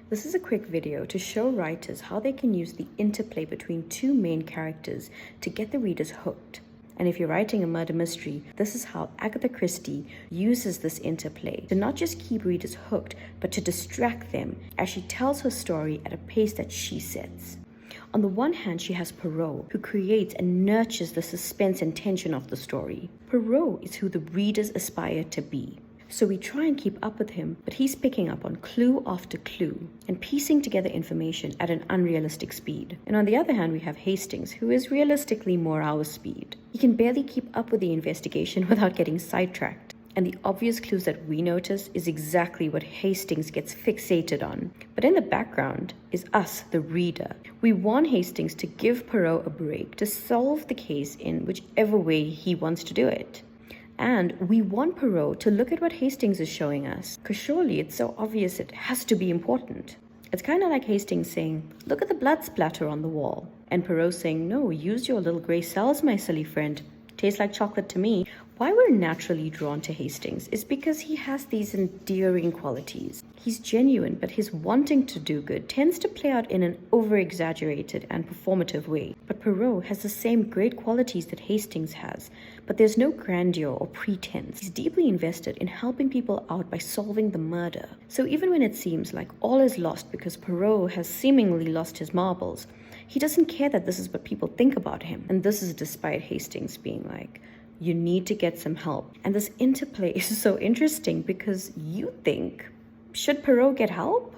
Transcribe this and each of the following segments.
This is a quick video to show writers how they can use the interplay between two main characters to get the readers hooked. And if you're writing a murder mystery, this is how Agatha Christie uses this interplay to not just keep readers hooked, but to distract them as she tells her story at a pace that she sets. On the one hand, she has Poirot, who creates and nurtures the suspense and tension of the story. Poirot is who the readers aspire to be. So we try and keep up with him, but he's picking up on clue after clue and piecing together information at an unrealistic speed. And on the other hand, we have Hastings, who is realistically more our speed. He can barely keep up with the investigation without getting sidetracked. And the obvious clues that we notice is exactly what Hastings gets fixated on. But in the background is us, the reader. We want Hastings to give Poirot a break, to solve the case in whichever way he wants to do it. And we want Poirot to look at what Hastings is showing us, because surely it's so obvious it has to be important. It's kind of like Hastings saying, "Look at the blood splatter on the wall." And Poirot saying, "No, use your little grey cells, my silly friend. Tastes like chocolate to me." Why we're naturally drawn to Hastings is because he has these endearing qualities. He's genuine, but his wanting to do good tends to play out in an over-exaggerated and performative way. But Poirot has the same great qualities that Hastings has, but there's no grandeur or pretense. He's deeply invested in helping people out by solving the murder. So even when it seems like all is lost because Poirot has seemingly lost his marbles, he doesn't care that this is what people think about him. And this is despite Hastings being like, "You need to get some help." And this interplay is so interesting because you think, should Poirot get help?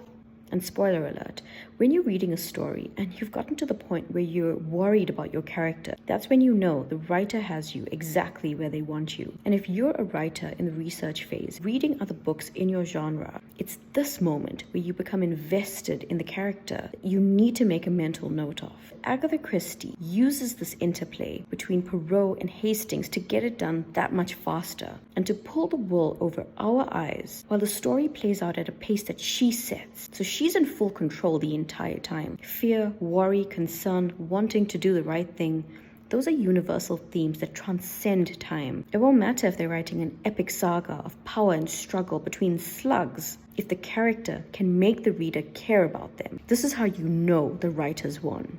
And spoiler alert, when you're reading a story and you've gotten to the point where you're worried about your character, that's when you know the writer has you exactly where they want you. And if you're a writer in the research phase, reading other books in your genre, it's this moment where you become invested in the character that you need to make a mental note of. Agatha Christie uses this interplay between Poirot and Hastings to get it done that much faster and to pull the wool over our eyes while the story plays out at a pace that she sets. So she's in full control the entire time. Fear, worry, concern, wanting to do the right thing. Those are universal themes that transcend time. It won't matter if they're writing an epic saga of power and struggle between slugs. If the character can make the reader care about them, this is how you know the writers won.